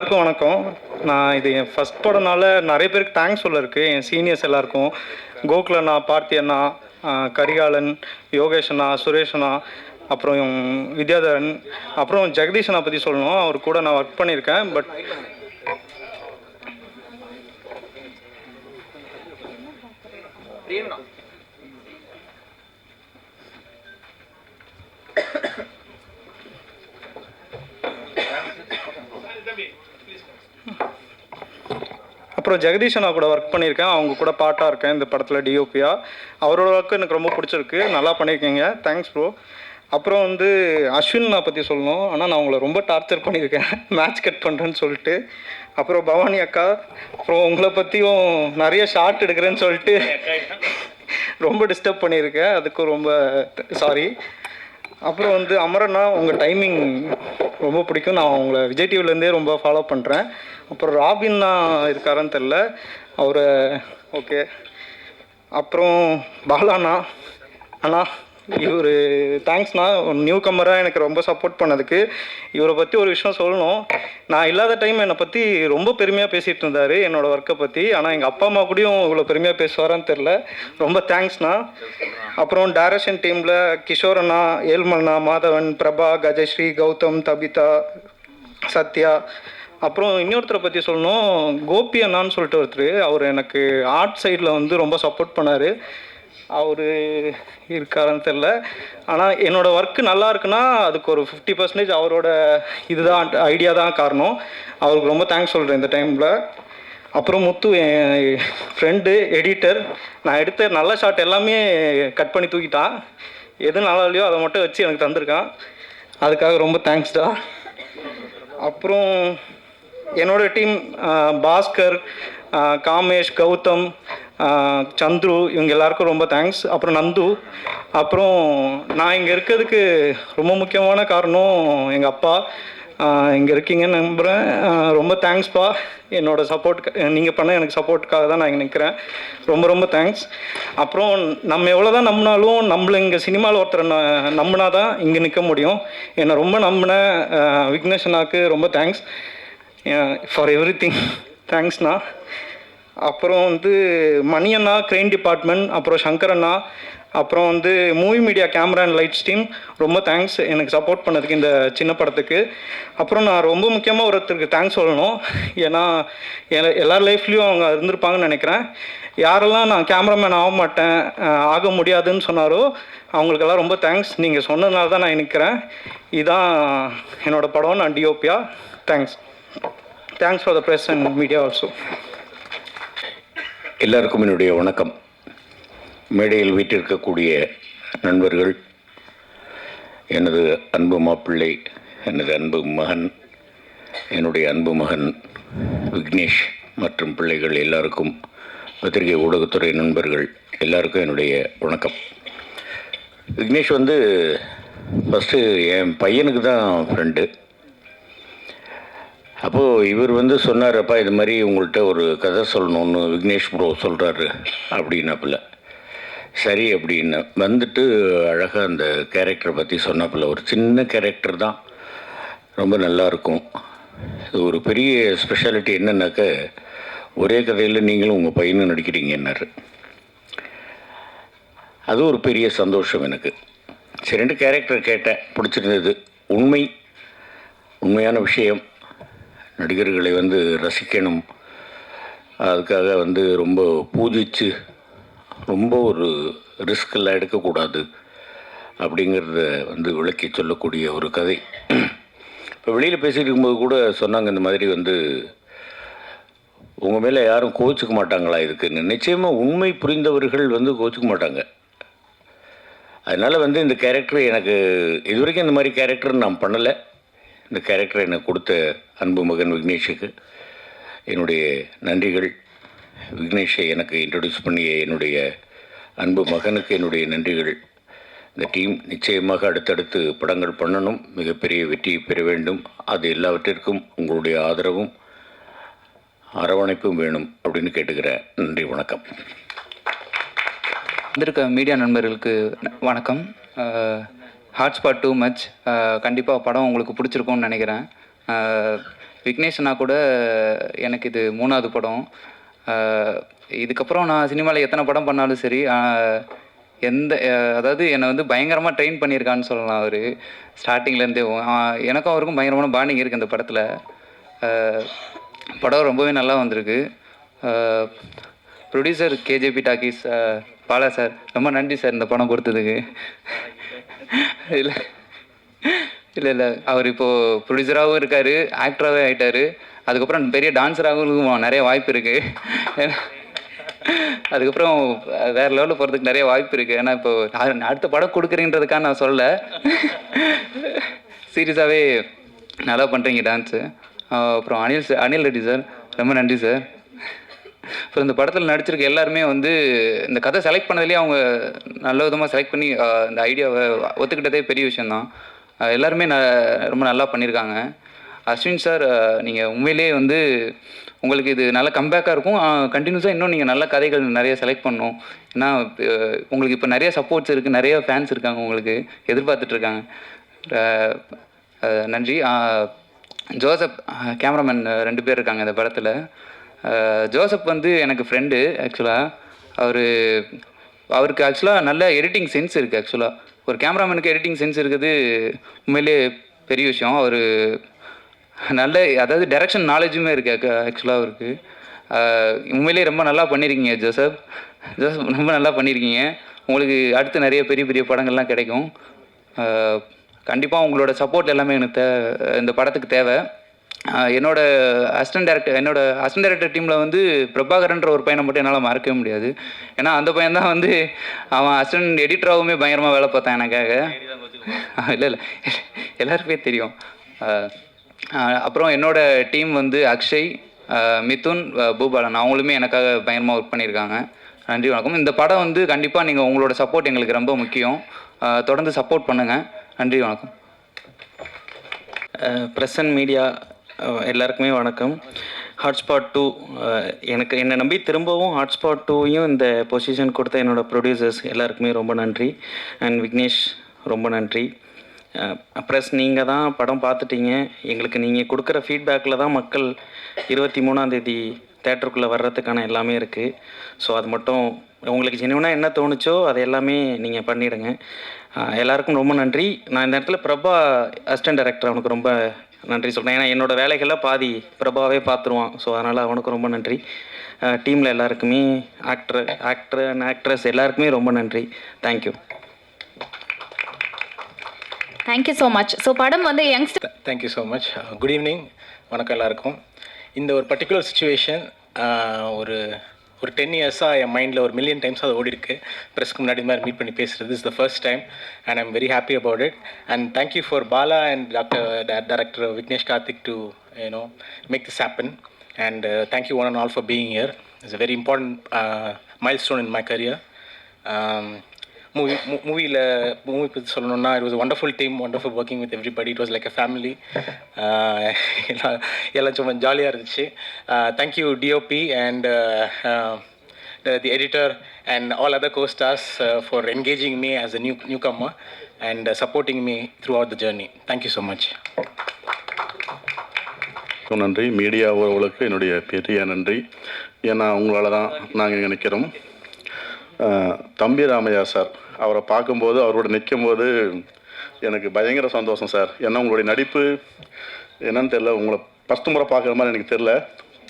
எல்லாருக்கும் வணக்கம். நான் இது என் ஃபஸ்ட் படம்னால நிறைய பேருக்கு தேங்க்ஸ் சொல்ல இருக்குது. என் சீனியர்ஸ் எல்லாருக்கும், கோகுல் அண்ணா, பார்த்தி அண்ணா, கரிகாலன், யோகேஷ் அண்ணா, சுரேஷ் அண்ணா, அப்புறம் வித்யாதரன், அப்புறம் ஜெகதீஷ் அண்ணா பற்றி சொல்லணும். அவர் கூட நான் ஒர்க் பண்ணியிருக்கேன். பட் அப்புறம் ஜெகதீஷ் அண்ணா கூட ஒர்க் பண்ணியிருக்கேன். அவங்க கூட பாட்டாக இருக்கேன் இந்த படத்தில் டிஓபியாக. அவரோட ஒர்க்கு எனக்கு ரொம்ப பிடிச்சிருக்கு. நல்லா பண்ணியிருக்கீங்க, தேங்க்ஸ் ப்ரோ. அப்புறம் அஸ்வின் நான் பற்றி சொல்லணும். ஆனால் நான் உங்களை ரொம்ப டார்ச்சர் பண்ணியிருக்கேன் மேட்ச் கட் பண்ணுறேன்னு சொல்லிட்டு. அப்புறம் பவானி அக்கா, அப்புறம் உங்களை பற்றியும் நிறைய ஷார்ட் எடுக்கிறேன்னு சொல்லிட்டு ரொம்ப டிஸ்டர்ப் பண்ணியிருக்கேன். அதுக்கும் ரொம்ப சாரி. அப்புறம் அமரண்ணா, உங்கள் டைமிங் ரொம்ப பிடிக்கும். நான் உங்களை விஜய் டிவிலேருந்தே ரொம்ப ஃபாலோ பண்ணுறேன். அப்புறம் ராபின்னா இருக்காரான்னு தெரில, அவரை ஓகே. அப்புறம் பாலாண்ணா அண்ணா, இவர் தேங்க்ஸ்ண்ணா. நியூ கம்மராக எனக்கு ரொம்ப சப்போர்ட் பண்ணதுக்கு. இவரை பற்றி ஒரு விஷயம் சொல்லணும். நான் இல்லாத டைம் என்னை பற்றி ரொம்ப பெருமையாக பேசிகிட்டு இருந்தார், என்னோடய ஒர்க்கை பற்றி. ஆனால் எங்கள் அப்பா அம்மா கூடயும் இவ்வளோ பெருமையாக பேசுவாரான்னு தெரில. ரொம்ப தேங்க்ஸ்ண்ணா. அப்புறம் டைரக்ஷன் டீமில் கிஷோர் அண்ணா, ஏழ்மண்ணா, மாதவன், பிரபா, கஜஸ்ரீ, கௌதம், தபிதா, சத்யா. அப்புறம் இன்னொருத்தரை பற்றி சொல்லணும், கோபி அண்ணான்னு சொல்லிட்டு ஒருத்தர். அவர் எனக்கு ஆர்ட் சைடில் ரொம்ப சப்போர்ட் பண்ணார். அவர் இருக்காருன்னு தெரில. ஆனால் என்னோடய ஒர்க்கு நல்லா இருக்குன்னா அதுக்கு ஒரு 50% அவரோட இதுதான், ஐடியா தான் காரணம். அவருக்கு ரொம்ப தேங்க்ஸ் சொல்கிறேன் இந்த டைமில். அப்புறம் முத்து, என் ஃப்ரெண்டு, எடிட்டர். நான் எடுத்த நல்ல ஷாட் எல்லாமே கட் பண்ணி தூக்கிட்டான். எது நல்லா இல்லையோ அதை மட்டும் வச்சு எனக்கு தந்திருக்கான். அதுக்காக ரொம்ப தேங்க்ஸ்டா. அப்புறம் என்னோடய டீம், பாஸ்கர், காமேஷ், கௌதம், சந்துரு, இவங்க எல்லாருக்கும் ரொம்ப தேங்க்ஸ். அப்புறம் நந்து. அப்புறம் நான் இங்கே இருக்கிறதுக்கு ரொம்ப முக்கியமான காரணம் எங்கள் அப்பா. இங்கே இருக்கீங்கன்னு நம்புகிறேன். ரொம்ப தேங்க்ஸ்ப்பா. என்னோடய சப்போர்ட் நீங்கள் பண்ண எனக்கு சப்போர்ட்டுக்காக தான் நான் இங்கே நிற்கிறேன். ரொம்ப ரொம்ப தேங்க்ஸ். அப்புறம் நம்ம எவ்வளோ தான் நம்பினாலும் நம்மளை இங்கே சினிமாவில் ஒருத்தரை நம்பினா தான் இங்கே நிற்க முடியும். என்னை ரொம்ப நம்பின விக்னேஷ் அண்ணாவுக்கு ரொம்ப தேங்க்ஸ் ஃபார் எவ்ரி திங். தேங்க்ஸ்ண்ணா. அப்புறம் மணி அண்ணா, க்ரெயின் டிபார்ட்மெண்ட், அப்புறம் சங்கர் அண்ணா, அப்புறம் movie media camera and lights team, ரொம்ப தேங்க்ஸ் எனக்கு சப்போர்ட் பண்ணதுக்கு இந்த சின்ன படத்துக்கு. அப்புறம் நான் ரொம்ப முக்கியமாக ஒருத்தருக்கு தேங்க்ஸ் சொல்லணும். ஏன்னா எல்லார் லைஃப்லேயும் அவங்க இருந்திருப்பாங்கன்னு நினைக்கிறேன். யாரெல்லாம் நான் கேமராமேன் ஆக மாட்டேன், ஆக முடியாதுன்னு சொன்னாரோ அவங்களுக்கெல்லாம் ரொம்ப தேங்க்ஸ். நீங்கள் சொன்னதுனால தான் நான் நிற்கிறேன். இதுதான் என்னோடய படம். நான் டிஓபியா. Thanks. Thanks for the press and media also. எல்லாருக்கும் என்னுடைய வணக்கம். மேடையில் வீட்டிருக்கக்கூடிய நண்பர்கள், எனது அன்பு மாப்பிள்ளை, எனது அன்பு மகன், என்னுடைய அன்பு மகன் விக்னேஷ் மற்றும் பிள்ளைகள் எல்லாருக்கும், பத்திரிகை ஊடகத்துறை நண்பர்கள் எல்லாருக்கும் என்னுடைய வணக்கம். விக்னேஷ் ஃபஸ்ட்டு என் பையனுக்கு தான் ஃப்ரெண்டு. அப்போது இவர் சொன்னார்ப்பா, இது மாதிரி உங்கள்கிட்ட ஒரு கதை சொல்லணுன்னு விக்னேஷ் ப்ரோ சொல்கிறாரு அப்படின்னாப்புல. சரி அப்படின்னு அழகாக அந்த கேரக்டரை பற்றி சொன்னாப்புல. ஒரு சின்ன கேரக்டர் தான், ரொம்ப நல்லாயிருக்கும். இது ஒரு பெரிய ஸ்பெஷாலிட்டி என்னன்னாக்க, ஒரே கதையில் நீங்களும் உங்கள் பையனும் நடிக்கிறீங்கன்னாரு. அது ஒரு பெரிய சந்தோஷம் எனக்கு. சரி, 2 கேரக்டர் கேட்டேன், பிடிச்சிருந்தது. உண்மையான விஷயம். நடிகர்களை ரசிக்கணும், அதுக்காக ரொம்ப பூஜித்து ரொம்ப ஒரு ரிஸ்கெல்லாம் எடுக்கக்கூடாது அப்படிங்கிறத விளக்கி சொல்லக்கூடிய ஒரு கதை. இப்போ வெளியில் பேசிகிட்டு இருக்கும்போது கூட சொன்னாங்க, இந்த மாதிரி உங்கள் மேலே யாரும் கோச்சிக்க மாட்டாங்களா இதுக்குன்னு. நிச்சயமாக உண்மை புரிந்தவர்கள் கோச்சிக்க மாட்டாங்க. அதனால் இந்த கேரக்டர் எனக்கு இது வரைக்கும் இந்த மாதிரி கேரக்டர் நான் பண்ணலை. இந்த கேரக்டரை எனக்கு கொடுத்த அன்பு மகன் விக்னேஷுக்கு என்னுடைய நன்றிகள். விக்னேஷை எனக்கு இன்ட்ரடியூஸ் பண்ணிய என்னுடைய அன்பு மகனுக்கு என்னுடைய நன்றிகள். இந்த டீம் நிச்சயமாக அடுத்தடுத்து படங்கள் பண்ணணும், மிகப்பெரிய வெற்றியை பெற வேண்டும். அது எல்லாவற்றிற்கும் உங்களுடைய ஆதரவும் அரவணைப்பும் வேணும் அப்படின்னு கேட்டுக்கிறேன். நன்றி, வணக்கம். வந்திருக்க மீடியா நண்பர்களுக்கு வணக்கம். Hotspot too much. கண்டிப்பாக படம் உங்களுக்கு பிடிச்சிருக்கும்னு நினைக்கிறேன். விக்னேஷ்னா கூட எனக்கு இது 3வது படம். இதுக்கப்புறம் நான் சினிமாவில் எத்தனை படம் பண்ணாலும் சரி, அதாவது என்னை வந்து பயங்கரமாக ட்ரெயின் பண்ணியிருக்கான்னு சொல்லலாம் அவர். ஸ்டார்டிங்லேருந்தே எனக்கும் அவருக்கும் பயங்கரமான பாண்டிங் இருக்குது இந்த படத்தில். படம் ரொம்பவே நல்லா வந்திருக்கு. Producer KJP talkies Bala sir, ரொம்ப நன்றி சார் இந்த படம் கொடுத்ததுக்கு. இல்லை இல்லை இல்லை அவர் இப்போது ப்ரொடியூசராகவும் இருக்கார், ஆக்டராகவே ஆகிட்டார். அதுக்கப்புறம் பெரிய டான்ஸராகவும் நிறைய வாய்ப்பு இருக்குது. அதுக்கப்புறம் வேறு லெவலில் போகிறதுக்கு நிறைய வாய்ப்பு இருக்குது. ஏன்னா இப்போ அடுத்த படம் கொடுக்குறீன்றதுக்காக நான் சொல்லலை, சீரியஸாகவே நல்லா பண்ணுறீங்க டான்ஸு. அப்புறம் அனில் ரெட்டி சார், ரொம்ப நன்றி சார். அப்புறம் இந்த படத்தில் நடிச்சிருக்க எல்லாருமே வந்து இந்த கதை செலக்ட் பண்ணதுலேயே அவங்க நல்ல விதமாக செலக்ட் பண்ணி இந்த ஐடியாவை ஒத்துக்கிட்டதே பெரிய விஷயந்தான். எல்லாருமே ரொம்ப நல்லா பண்ணியிருக்காங்க. அஸ்வின் சார், நீங்கள் உண்மையிலே வந்து உங்களுக்கு இது நல்ல கம்பேக்காக இருக்கும். கண்டினியூஸாக இன்னும் நீங்கள் நல்ல கதைகள் நிறைய செலக்ட் பண்ணணும். ஏன்னா உங்களுக்கு இப்போ நிறைய சப்போர்ட்ஸ் இருக்குது, நிறைய ஃபேன்ஸ் இருக்காங்க, உங்களுக்கு எதிர்பார்த்துட்ருக்காங்க. நன்றி. ஜோசப் கேமராமேன் 2 பேர் இருக்காங்க இந்த படத்தில். ஜோசப் வந்து எனக்கு ஃப்ரெண்டு. ஆக்சுவலாக அவருக்கு ஆக்சுவலாக நல்ல எடிட்டிங் சென்ஸ் இருக்குது. ஆக்சுவலாக ஒரு கேமராமேனுக்கு எடிட்டிங் சென்ஸ் இருக்குது உண்மையிலே பெரிய விஷயம். அவர் நல்ல, அதாவது டைரக்ஷன் நாலேஜுமே இருக்குது ஆக்சுவலாக அவருக்கு. உண்மையிலே ரொம்ப நல்லா பண்ணியிருக்கீங்க ஜோசப். ரொம்ப நல்லா பண்ணியிருக்கீங்க. உங்களுக்கு அடுத்து நிறைய பெரிய பெரிய படங்கள்லாம் கிடைக்கும். கண்டிப்பாக உங்களோட சப்போர்ட் எல்லாமே எனக்கு இந்த படத்துக்கு தேவை. என்னோட அசிஸ்டன்ட் டைரக்டர் டீமில் வந்து பிரபாகரன்ற ஒரு பையனை மட்டும் என்னால் மறக்கவே முடியாது. ஏன்னா அந்த பையன் தான் வந்து அவன் அசிஸ்டன்ட் எடிட்டராகவுமே பயங்கரமாக வேலை பார்த்தான் எனக்காக. இல்லை எல்லாருக்குமே தெரியும். அப்புறம் என்னோட டீம் வந்து அக்ஷய், மிதுன், பூபாலன், அவங்களுமே எனக்காக பயங்கரமாக ஒர்க் பண்ணியிருக்காங்க. நன்றி, வணக்கம். இந்த படம் வந்து கண்டிப்பாக நீங்கள் உங்களோட சப்போர்ட் எங்களுக்கு ரொம்ப முக்கியம். தொடர்ந்து சப்போர்ட் பண்ணுங்கள். நன்றி, வணக்கம். ப்ரெஸ் அண்ட் மீடியா எல்லாருக்குமே வணக்கம். ஹாட்ஸ்பாட் 2 என்னை நம்பி திரும்பவும் ஹாட்ஸ்பாட் 2யும் இந்த பொசிஷன் கொடுத்த என்னோடய ப்ரொடியூசர்ஸ் எல்லாருக்குமே ரொம்ப நன்றி. அண்ட் விக்னேஷ் ரொம்ப நன்றி. ப்ரெஸ், நீங்கள் தான் படம் பார்த்துட்டீங்க. எங்களுக்கு நீங்கள் கொடுக்குற ஃபீட்பேக்கில் தான் மக்கள் 23ஆம் தேதி தேட்டருக்குள்ளே வர்றதுக்கான எல்லாமே இருக்குது. ஸோ அது மட்டும் உங்களுக்கு ஜென்யூனாக என்ன தோணுச்சோ அதை எல்லாமே நீங்கள் பண்ணிவிடுங்க. எல்லாருக்கும் ரொம்ப நன்றி. நான் இந்த இடத்துல பிரபா அசிஸ்டன்ட் டைரக்டர், அவனுக்கு ரொம்ப நன்றி சொல்கிறேன். ஏன்னா என்னோடய வேலைகளில் பாதி பிரபாவே பார்த்துருவான். ஸோ அதனால் அவனுக்கு ரொம்ப நன்றி. டீமில் எல்லாருக்குமே, ஆக்டர் அண்ட் ஆக்ட்ரஸ் எல்லாருக்குமே ரொம்ப நன்றி. Thank you. Thank you so much. So படம் வந்து youngster. Thank you so much. Good evening, வணக்கம் எல்லாருக்கும். இந்த ஒரு பர்டிகுலர் சுச்சுவேஷன் ஒரு 10 இயர்ஸாக என் மைண்டில் ஒரு மில்லியன் டைம்ஸ் அது ஓடி இருக்கு. ப்ரெஸ்க்கு முன்னாடி மாதிரி மீட் பண்ணி பேசுகிறது is the first time and I'm very happy about it. And thank you for Bala and director Vignesh Karthik to make this happen. And thank you one and all for being here. It's a very important milestone in my career. Movie பற்றி சொல்லணுன்னா, it was a wonderful team, wonderful working with everybody. It was like a family. எல்லாம் சும்மா ஜாலியாக இருந்துச்சு. Thank you DOP and the editor and all other co-stars for engaging me as a newcomer and supporting me throughout the journey. Thank you so much. நன்றி. Media உறவுகளுக்கு என்னுடைய பெரிய நன்றி. ஏன்னா உங்களால் தான் நாங்கள் இங்கே நிற்கிறோம். தம்பி ராமையா சார், அவரை பார்க்கும்போது, அவரோட நிற்கும்போது எனக்கு பயங்கர சந்தோஷம் சார். ஏன்னா உங்களுடைய நடிப்பு என்னன்னு தெரில, உங்களை ஃபஸ்ட்டு முறை பார்க்குற மாதிரி எனக்கு தெரில.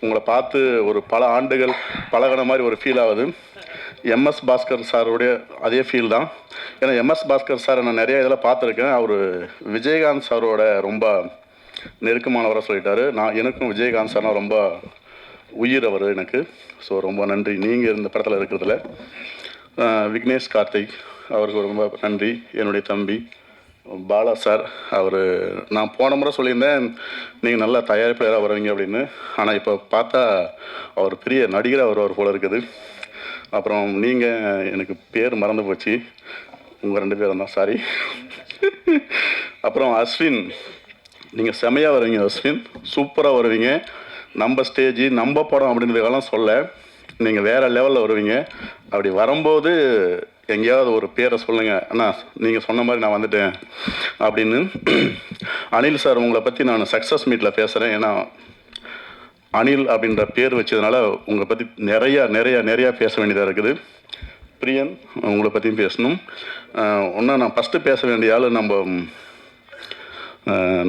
உங்களை பார்த்து ஒரு பல ஆண்டுகள் பழகின மாதிரி ஒரு ஃபீல் ஆகுது. MS பாஸ்கர் சாருடைய அதே ஃபீல் தான். ஏன்னா MS பாஸ்கர் சார் நான் நிறைய இதில் பார்த்துருக்கேன். அவர் விஜயகாந்த் சாரோட ரொம்ப நெருக்கமானவராக சொல்லிட்டாரு. எனக்கும் விஜயகாந்த் சார்னால் ரொம்ப உயிர் அவர் எனக்கு. ஸோ ரொம்ப நன்றி நீங்கள் இந்த படத்தில் இருக்கிறதுல. விக்னேஷ் கார்த்திக், அவருக்கு ரொம்ப நன்றி. என்னுடைய தம்பி பாலா சார், நான் போன முறை சொல்லியிருந்தேன் நீங்கள் நல்லா தயாரிப்பாளராக வருவீங்க அப்படின்னு. ஆனால் இப்போ பார்த்தா அவர் பெரிய நடிகராக வருவார் போல இருக்குது. அப்புறம் நீங்கள், எனக்கு பேர் மறந்து போச்சு, உங்கள் 2 பேரும் தான், சாரி. அப்புறம் அஸ்வின், நீங்கள் செமையாக வருவீங்க அஸ்வின், சூப்பராக வருவீங்க. நம்ம ஸ்டேஜ் நம்ம படம் அப்படின்றதுக்கெல்லாம் சொல்ல, நீங்கள் வேறு லெவலில் வருவீங்க. அப்படி வரும்போது எங்கேயாவது ஒரு பேரை சொல்லுங்கள், அண்ணா நீங்கள் சொன்ன மாதிரி நான் வந்துட்டேன் அப்படின்னு. அனில் சார், உங்களை பற்றி நான் சக்ஸஸ் மீட்டில் பேசுகிறேன். ஏன்னா அனில் அப்படின்ற பேர் வச்சதுனால உங்களை பற்றி நிறையா பேச வேண்டியதாக இருக்குது. பிரியன், உங்களை பற்றியும் பேசணும். ஒன்றா நான் ஃபஸ்ட்டு பேச வேண்டிய ஆள்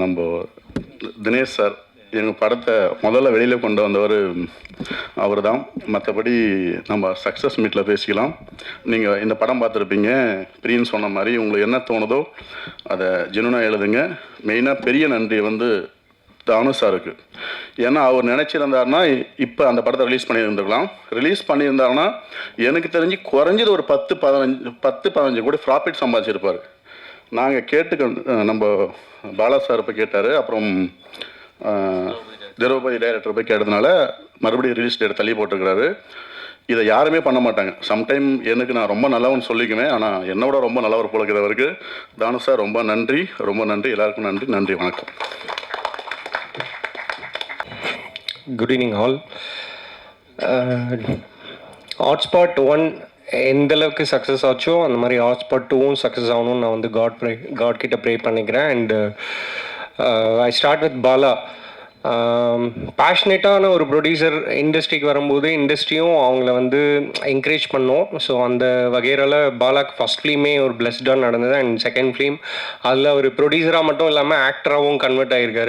நம்ம தினேஷ் சார். எங்கள் படத்தை முதல்ல வெளியில் கொண்டு வந்தவர் அவர் தான். மற்றபடி நம்ம சக்ஸஸ் மீட்டில் பேசிக்கலாம். நீங்கள் இந்த படம் பார்த்துருப்பீங்க. பிரியன் சொன்ன மாதிரி உங்களுக்கு என்ன தோணுதோ அதை ஜெனுனாக எழுதுங்க. மெயினாக பெரிய நன்றி தானு சாருக்கு. ஏன்னா அவர் நினச்சிருந்தாருன்னா இப்போ அந்த படத்தை ரிலீஸ் பண்ணியிருந்துருக்கலாம். ரிலீஸ் பண்ணியிருந்தாருன்னா எனக்கு தெரிஞ்சு குறைஞ்சது ஒரு 10-15 கோடி ப்ராஃபிட் சம்பாதிச்சிருப்பார். நாங்கள் நம்ம பாலா சார் இப்போ கேட்டார். அப்புறம் திரௌபதி டைரக்டர் போய் கேட்டதுனால மறுபடியும் ரிலீஸ் டேட் தள்ளி போட்டிருக்கிறாரு. இதை யாருமே பண்ண மாட்டாங்க. சம்டைம் எனக்கு நான் ரொம்ப நல்லவன்னு சொல்லிக்குவேன், ஆனால் என்னோட ரொம்ப நல்லவர் போல இருக்கிறவருக்கு தானு சார் ரொம்ப நன்றி. எல்லாருக்கும் நன்றி. வணக்கம். Good evening all. ஹாட்ஸ்பாட் 1 எந்த அளவுக்கு சக்ஸஸ் ஆச்சோ அந்த மாதிரி ஹாட்ஸ்பாட் 2வும் சக்ஸஸ் ஆகணும்னு நான் காட் கிட்ட ப்ரே பண்ணிக்கிறேன். And I start with Bala. பேஷனேட்டான ஒரு ப்ரொடியூசர் இண்டஸ்ட்ரிக்கு வரும்போது இண்டஸ்ட்ரியும் அவங்கள என்கரேஜ் பண்ணோம். ஸோ அந்த வகையில் பாலாக்கு ஃபஸ்ட் ஃபிலிமே ஒரு பிளஸ்டாக நடந்தது. அண்ட் செகண்ட் ஃபிலிம் அதில் ஒரு ப்ரொடியூசராக மட்டும் இல்லாமல் ஆக்டராகவும் கன்வெர்ட் ஆகியிருக்காரு.